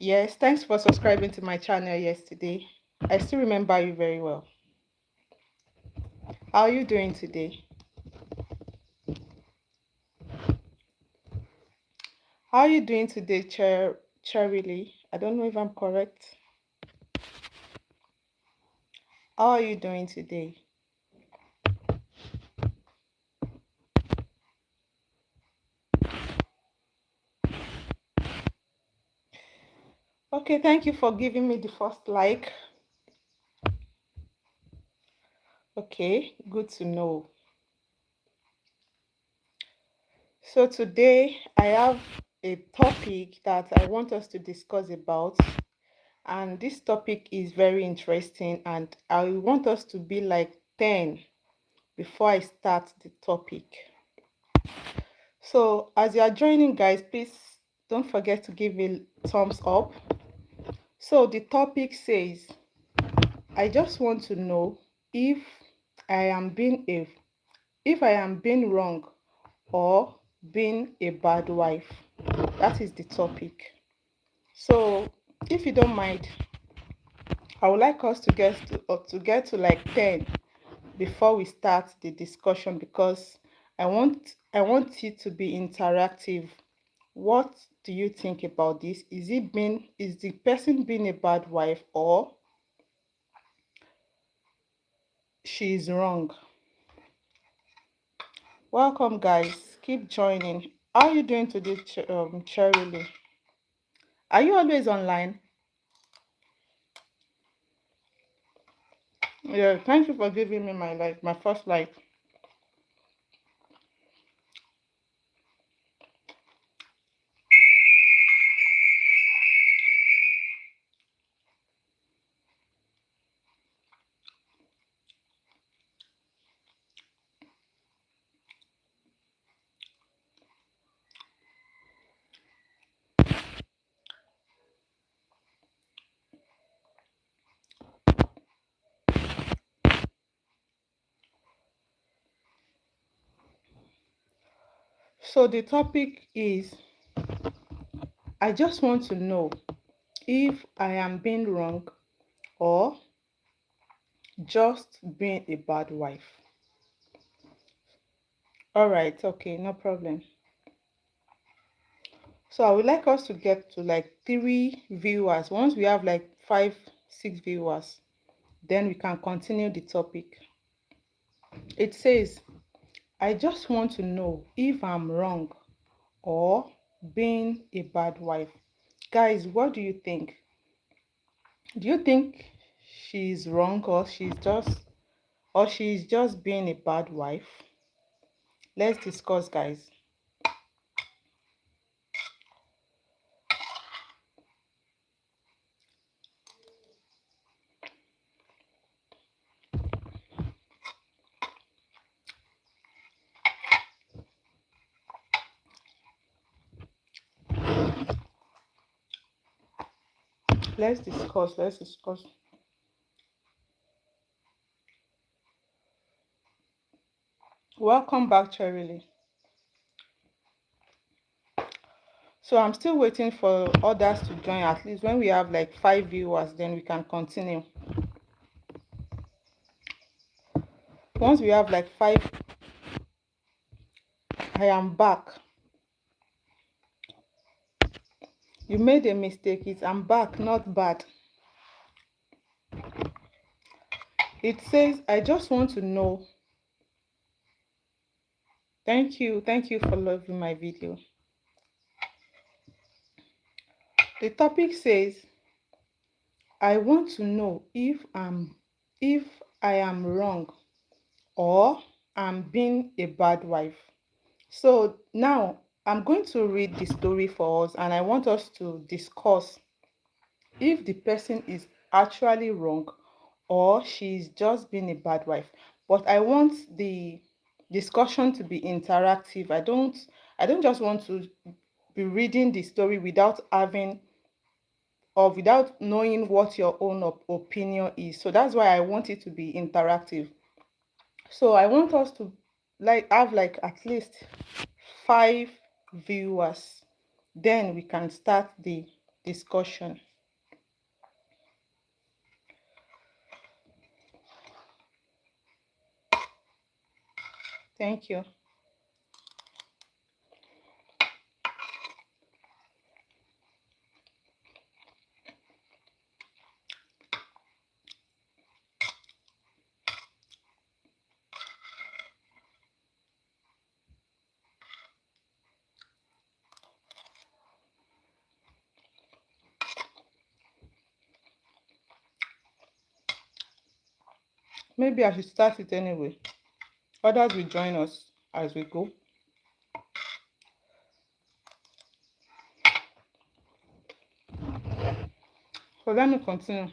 Yes, thanks for subscribing to my channel yesterday. I still remember you very well. How are you doing today? How are you doing today, Cherry? I don't know if I'm correct. How are you doing today? Okay, thank you for giving me the first like. Okay, good to know. So today I have a topic that I want us to discuss about, and this topic is very interesting, and I want us to be like 10 before I start the topic. So, as you are joining, guys, please don't forget to give a thumbs up. So, the topic says, I just want to know if I am being a if I am being wrong or being a bad wife. That is the topic. So, if you don't mind, I would like us to get to like 10 before we start the discussion, because I want it to be interactive. What do you think about this? Is the person being a bad wife, or she is wrong? Welcome, guys. Keep joining. How are you doing today, Cherry? Are you always online? Yeah. Thank you for giving me my first like. So the topic is, I just want to know if I am being wrong or just being a bad wife. All right. Okay. No problem. So I would like us to get to like 3 viewers. Once we have like 5, 6 viewers, then we can continue the topic. It says, I just want to know if I'm wrong or being a bad wife. Guys, what do you think? Do you think she's wrong, or she's just being a bad wife? Let's discuss, guys. Let's discuss. Welcome back, Cherry. So I'm still waiting for others to join. At least when we have like 5 viewers, then we can continue. Once we have like five, I am back. You made a mistake. It's I'm back, not bad. It says, I just want to know. Thank you. Thank you for loving my video. The topic says, I want to know if I am wrong or I'm being a bad wife. So now I'm going to read the story for us, and I want us to discuss if the person is actually wrong or she's just being a bad wife. But I want the discussion to be interactive. I don't just want to be reading the story without having or without knowing what your own opinion is. So that's why I want it to be interactive. So I want us to like have like at least 5 viewers. Then we can start the discussion. Thank you. Maybe I should start it anyway. Others will join us as we go. So let me continue.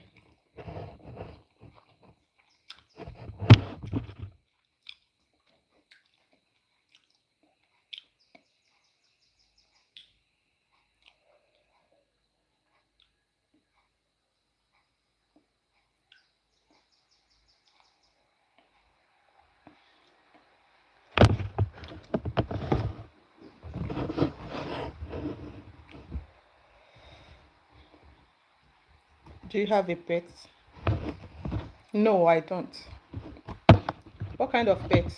Do you have a pet? No, I don't. What kind of pet?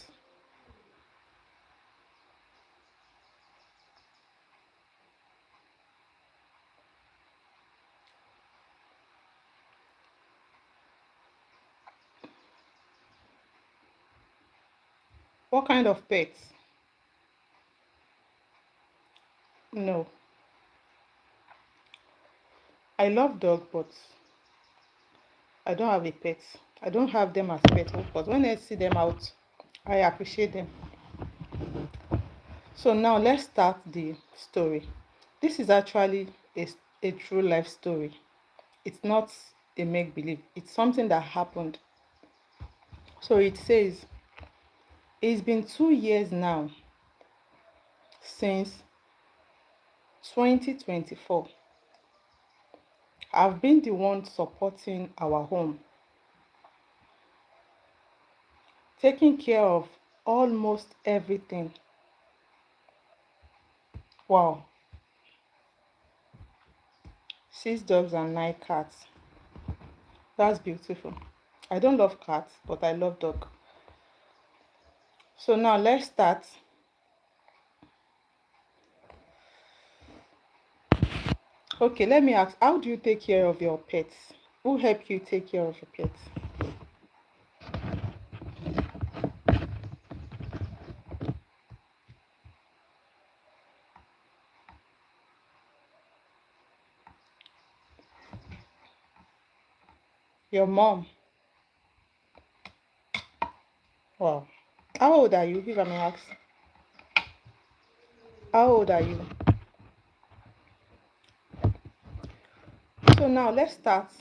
What kind of pet? No. I love dog, but I don't have a pet. I don't have them as pets, but when I see them out, I appreciate them. So now let's start the story. This is actually a true life story. It's not a make believe, it's something that happened. So it says, it's been 2 years now since 2024. I've been the one supporting our home, taking care of almost everything. Wow, 6 dogs and 9 cats. That's beautiful. I don't love cats, but I love dog. So now let's start. Okay, let me ask, how do you take care of your pets? Who help you take care of your pets? Your mom. Wow. How old are you, if I may ask? How old are you? So now let's start.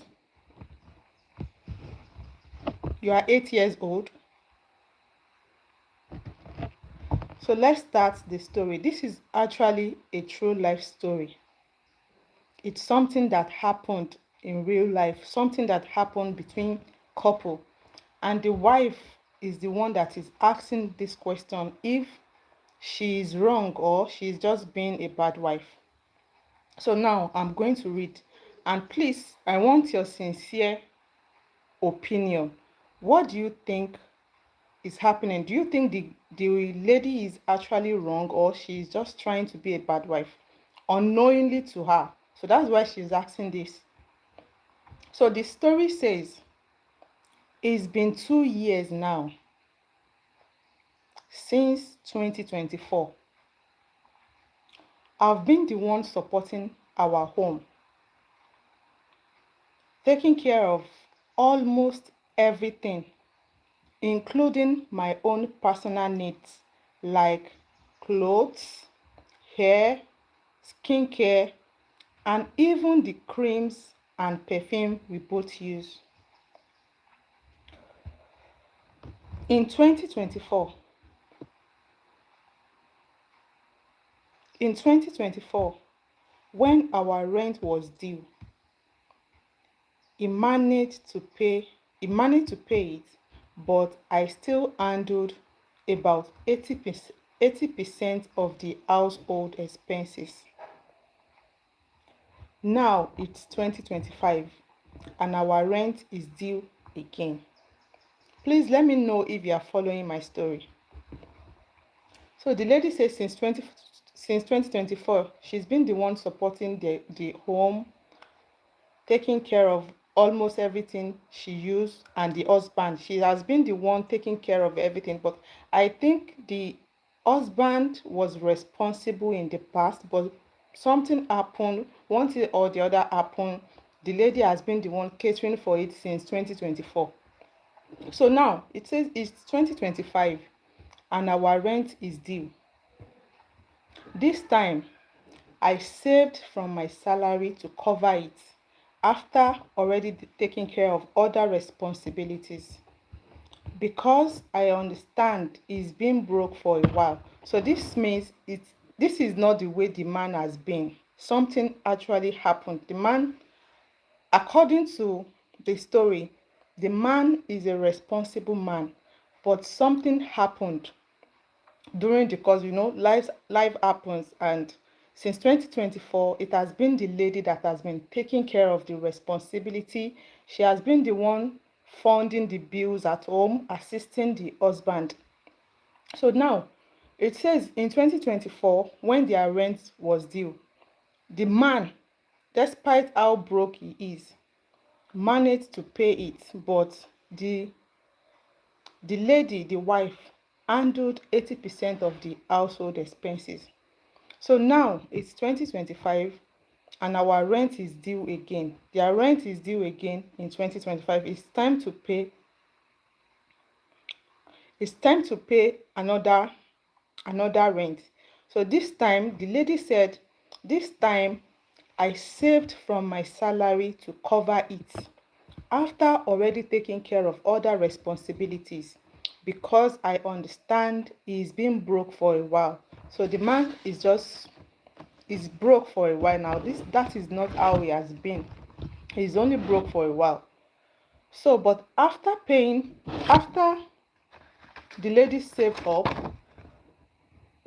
You are 8 years old. So let's start the story. This is actually a true life story. It's something that happened in real life, something that happened between couple. And the wife is the one that is asking this question if she is wrong or she's just being a bad wife. So now I'm going to read. And please, I want your sincere opinion. What do you think is happening? Do you think the lady is actually wrong or she's just trying to be a bad wife unknowingly to her? So that's why she's asking this. So the story says it's been 2 years now since 2024. I've been the one supporting our home, taking care of almost everything, including my own personal needs like clothes, hair, skincare, and even the creams and perfume we both use. In 2024, in 2024, when our rent was due, he managed to pay he managed to pay it, but I still handled about 80% of the household expenses. Now it's 2025 and our rent is due again. Please let me know if you are following my story. So the lady says since 2024, she's been the one supporting the home, taking care of almost everything she used, and the husband. She has been the one taking care of everything. But I think the husband was responsible in the past, but something happened, one thing or the other happened. The lady has been the one catering for it since 2024. So now it says it's 2025 and our rent is due. This time I saved from my salary to cover it after already taking care of other responsibilities, because I understand he's been broke for a while. So this means this is not the way the man has been. Something actually happened. The man, according to the story, the man is a responsible man, but something happened during the course. Life happens, and since 2024 it has been the lady that has been taking care of the responsibility. She has been the one funding the bills at home, assisting the husband. So now it says in 2024, when their rent was due, the man, despite how broke he is, managed to pay it. But the lady, the wife, handled 80% of the household expenses. So now it's 2025 and our rent is due again. Their rent is due again in 2025. It's time to pay another rent. So this time the lady said, this time I saved from my salary to cover it after already taking care of other responsibilities, because I understand he's been broke for a while. So the man is broke for a while now. That is not how he has been. He's only broke for a while. So, but after the lady saved up,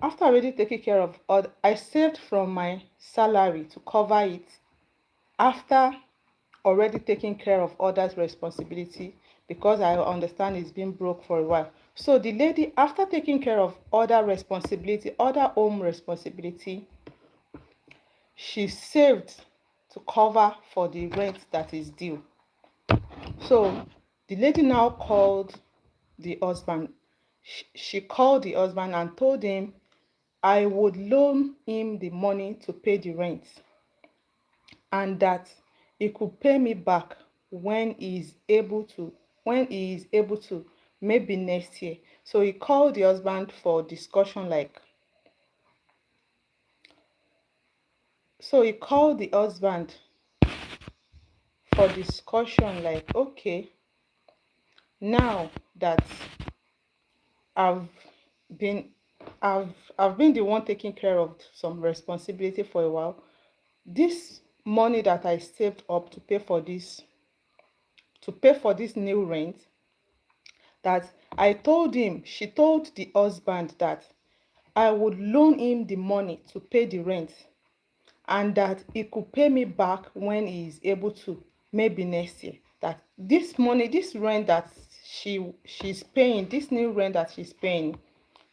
after already taking care of all, I saved from my salary to cover it after already taking care of others' responsibility, because I understand it's been broke for a while. So the lady, after taking care of other home responsibility, she saved to cover for the rent that is due. So the lady now called the husband. She called the husband and told him I would loan him the money to pay the rent, and that he could pay me back when he is able to, maybe next year. So he called the husband for discussion, like, so he called the husband for discussion, like, okay, now that I've been I've been the one taking care of some responsibility for a while. This money that I saved up to pay for this new rent, that she told the husband that I would loan him the money to pay the rent, and that he could pay me back when he is able to, maybe next year. That this money, this rent that she's paying, this new rent that she's paying,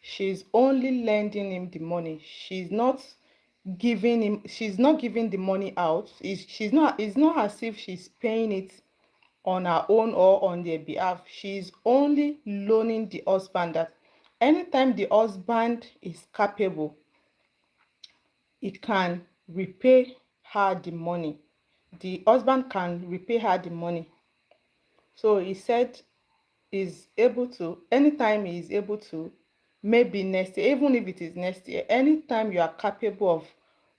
she's only lending him the money. She's not giving the money out. It's not as if she's paying it on her own or on their behalf. She's only loaning the husband, that anytime the husband is capable, it can repay her the money. The husband can repay her the money. So he said is able to, anytime he is able to, maybe next year, even if it is next year, anytime you are capable of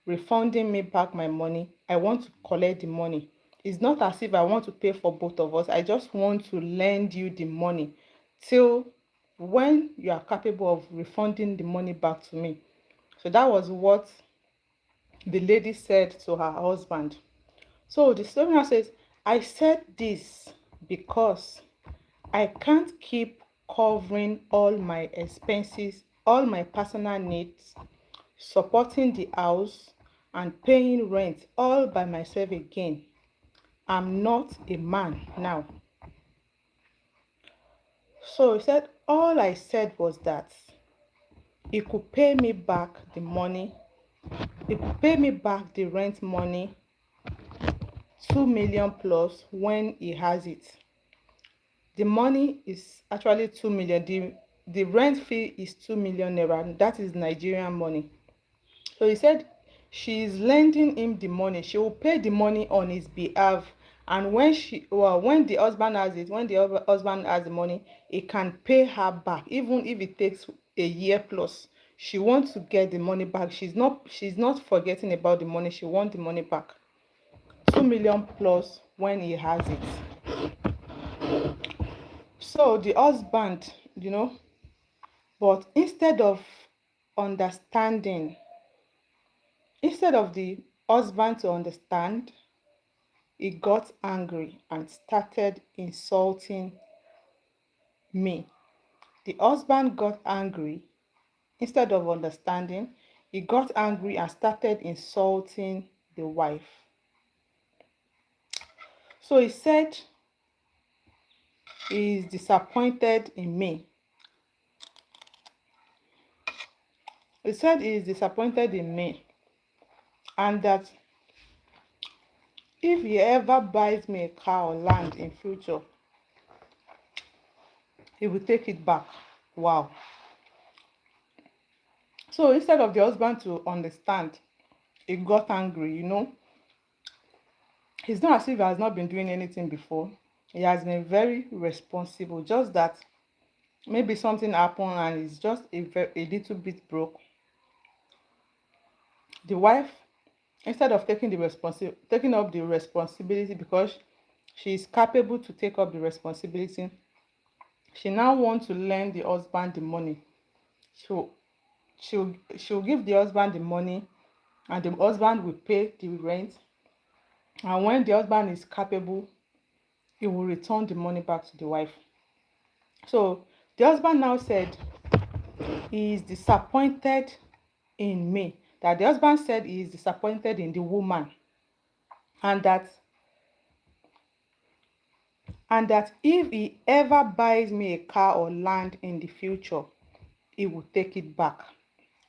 refunding me back my money, I want to collect the money. It's not as if I want to pay for both of us. I just want to lend you the money till when you are capable of refunding the money back to me. So that was what the lady said to her husband. So the story now says, I said this because I can't keep covering all my expenses, all my personal needs, supporting the house, and paying rent all by myself again. I'm not a man now. So he said, all I said was that he could pay me back the money, he could pay me back the rent money, 2 million plus when he has it. The money is actually 2 million. The rent fee is 2 million naira. And that is Nigerian money. So he said she is lending him the money. She will pay the money on his behalf. And when the husband has it, when the husband has the money, he can pay her back, even if it takes a year plus. She wants to get the money back. She's not forgetting about the money. She wants the money back. 2 million plus when he has it. So the husband, but understanding, instead of the husband to understand, he got angry and started insulting me. The husband got angry. Instead of understanding, he got angry and started insulting the wife. So he said he is disappointed in me. He said he is disappointed in me, and that if he ever buys me a car or land in future, he will take it back. Wow. So instead of the husband to understand, he got angry. It's not as if he has not been doing anything before. He has been very responsible. Just that maybe something happened and he's just a little bit broke. The wife, instead of taking up the responsibility, because she is capable to take up the responsibility, she now wants to lend the husband the money. So she'll give the husband the money, and the husband will pay the rent. And when the husband is capable, he will return the money back to the wife. So the husband now said he is disappointed in me. That the husband said he is disappointed in the woman, and that if he ever buys me a car or land in the future, he will take it back.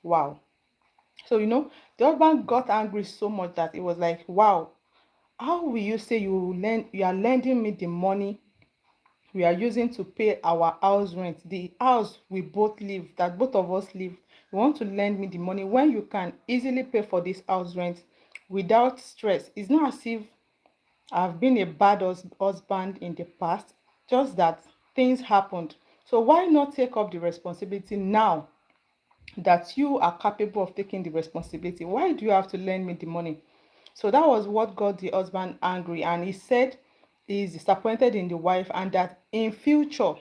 Wow. So the husband got angry so much that it was like, wow, how will you say you are lending me the money we are using to pay our house rent, the house we both live, that both of us live? You want to lend me the money when you can easily pay for this house rent without stress? It's not as if I've been a bad husband in the past, just that things happened. So why not take up the responsibility now that you are capable of taking the responsibility? Why do you have to lend me the money? So that was what got the husband angry, and he said he is disappointed in the wife, and that in future,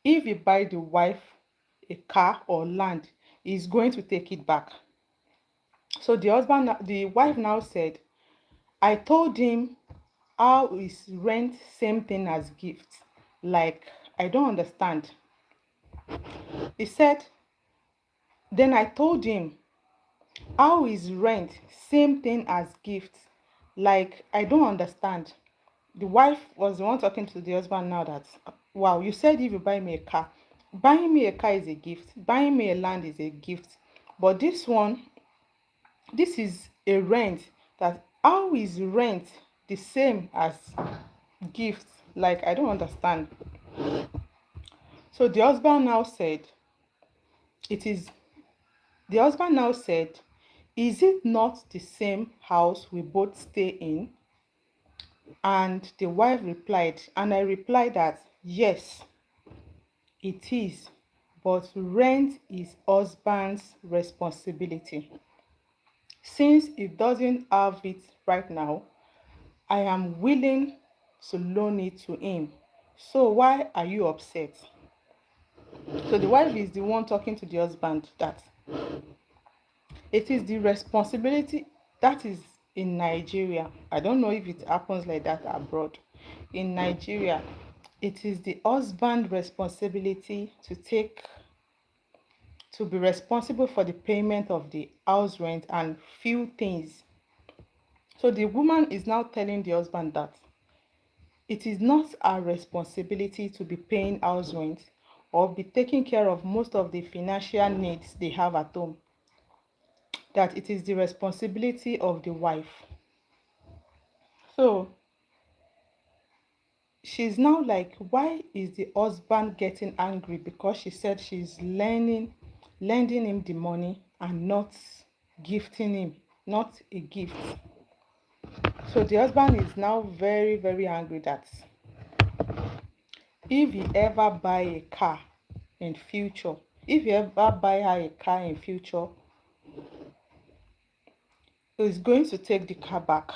if he buy the wife a car or land, he's going to take it back. So the wife now said, I told him, how is rent same thing as gift? Like, I don't understand. He said, then I told him, how is rent same thing as gift? Like, I don't understand. The wife was the one talking to the husband now that, wow, you said if you buy me a car, buying me a car is a gift, buying me a land is a gift, but this is a rent. That how is rent the same as gift? Like, I don't understand. So it is the husband now said, is it not the same house we both stay in? And the wife replied, and I replied that yes, it is, but rent is husband's responsibility. Since he doesn't have it right now, I am willing to loan it to him. So why are you upset? So the wife is the one talking to the husband that it is the responsibility. That is in Nigeria. I don't know if it happens like that abroad. In Nigeria, it is the husband responsibility to take to be responsible for the payment of the house rent and few things. So the woman is now telling the husband that it is not our responsibility to be paying house rent or be taking care of most of the financial needs they have at home, that it is the responsibility of the wife. So she's now like, why is the husband getting angry because she said she's lending him the money and not gifting him, not a gift. So the husband is now very, very angry that if he ever buy a car in future, if he ever buy her a car in future, he's going to take the car back.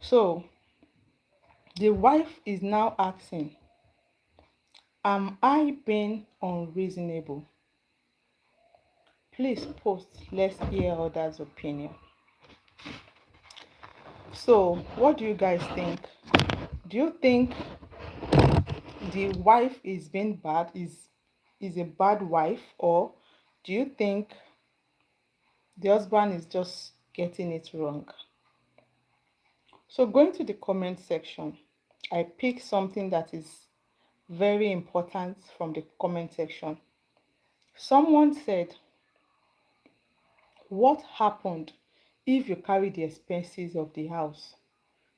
So the wife is now asking, am I being unreasonable? Please post, let's hear others' opinion. So what do you guys think? Do you think the wife is being bad, is a bad wife, or do you think the husband is just getting it wrong? So going to the comment section, I picked something that is very important from the comment section. Someone said, what happened if you carry the expenses of the house?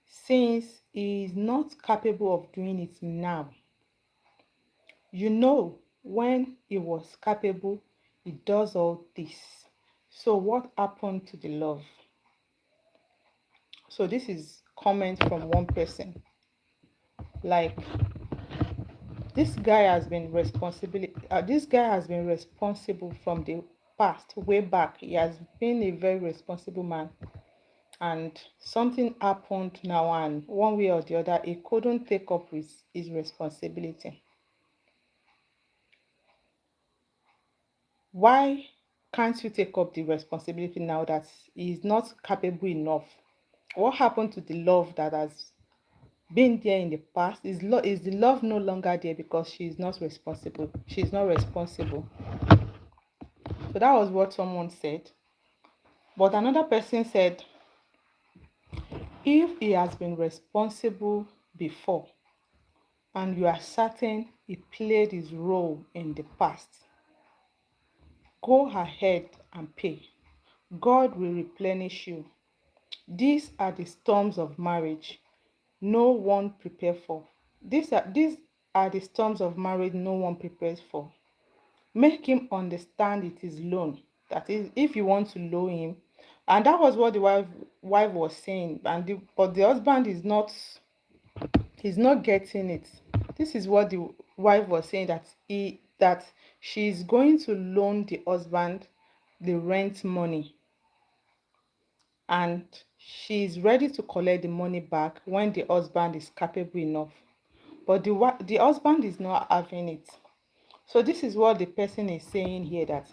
Since he is not capable of doing it now, you know, when he was capable, he does all this. So what happened to the love? So this is comment from one person. Like, this guy has been responsible from the past, way back. He has been a very responsible man, and something happened now, and one way or the other he couldn't take up his responsibility. Why can't you take up the responsibility now that he is not capable enough? What happened to the love that has been there in the past? Is the love no longer there because she's not responsible? She's not responsible. So that was what someone said. But another person said, if he has been responsible before and you are certain he played his role in the past, go ahead and pay. God will replenish you. These are the storms of marriage no one prepared for. These are the storms of marriage no one prepares for. Make him understand it is loan. That is, if you want to loan him, and that was what the wife was saying, but the husband is not, he's not getting it. This is what the wife was saying, that she's going to loan the husband the rent money, and she's ready to collect the money back when the husband is capable enough. But the husband is not having it. So this is what the person is saying here, that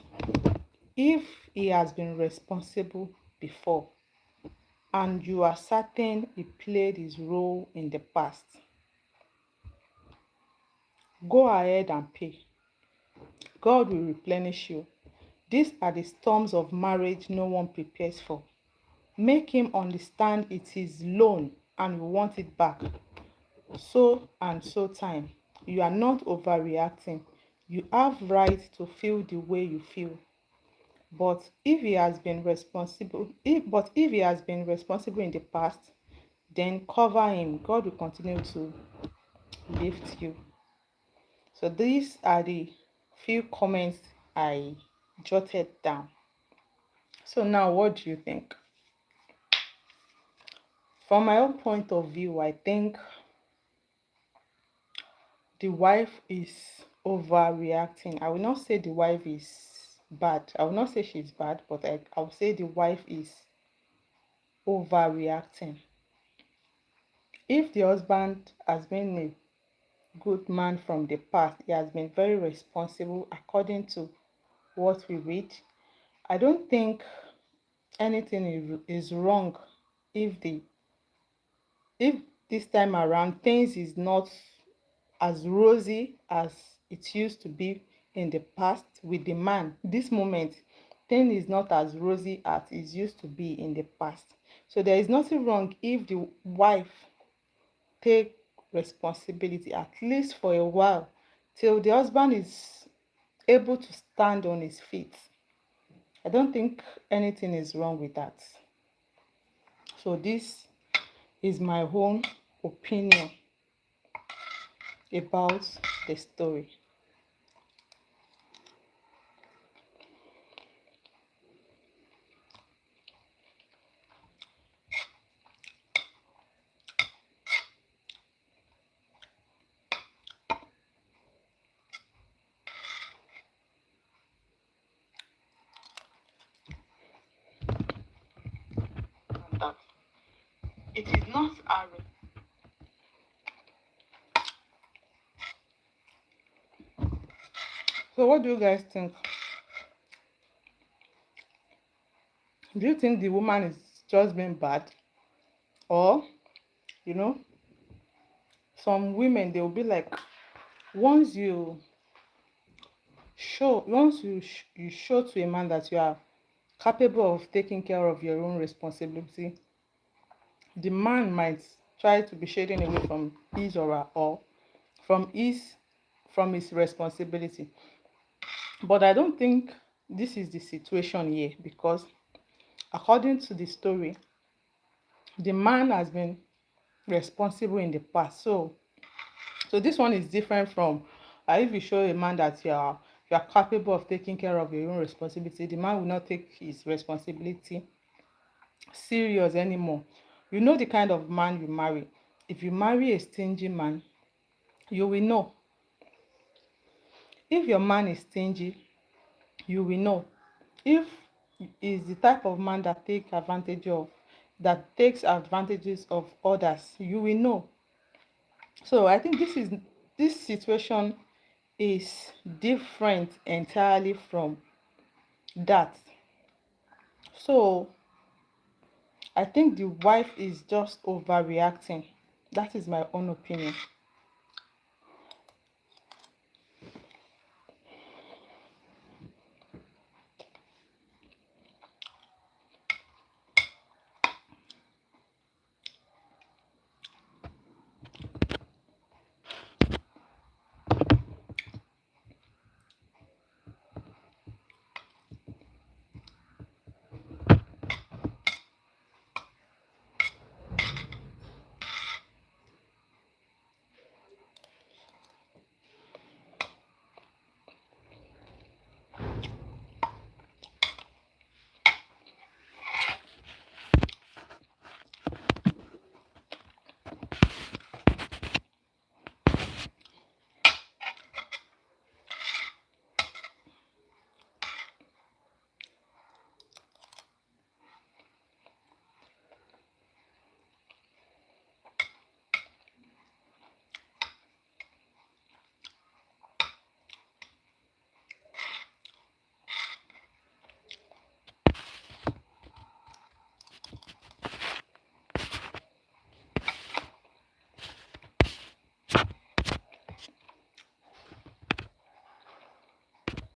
if he has been responsible before and you are certain he played his role in the past, go ahead and pay. God will replenish you. These are the storms of marriage no one prepares for. Make him understand it is loan and you want it back. So and so time. You are not overreacting. You have right to feel the way you feel. But if he has been responsible, if he has been responsible in the past, then cover him. God will continue to lift you. So these are the few comments I jotted down. So now what do you think? From my own point of view, I think the wife is overreacting. I will not say the wife is bad. I will not say she's bad, but I will say the wife is overreacting. If the husband has been a good man from the past, he has been very responsible according to what we read, I don't think anything is wrong if if this time around things is not as rosy as it used to be in the past with the man. This moment, thing is not as rosy as it used to be in the past. So there is nothing wrong if the wife take responsibility, at least for a while, till the husband is able to stand on his feet. I don't think anything is wrong with that. So this is my own opinion about the story. That it is not a. So what do you guys think? Do you think the woman is just being bad, or you know, some women they will be like, once you you show to a man that you are capable of taking care of your own responsibility, the man might try to be shading away from his or her, or from his from his responsibility. But I don't think this is the situation here, because according to the story, the man has been responsible in the past. So this one is different from, if you show a man that you are capable of taking care of your own responsibility, the man will not take his responsibility serious anymore. You know the kind of man you marry. If you marry a stingy man, you will know. If your man is stingy, you will know. If is the type of man that takes advantages of others, you will know. So I think this situation is different entirely from that. So I think the wife is just overreacting. That is my own opinion.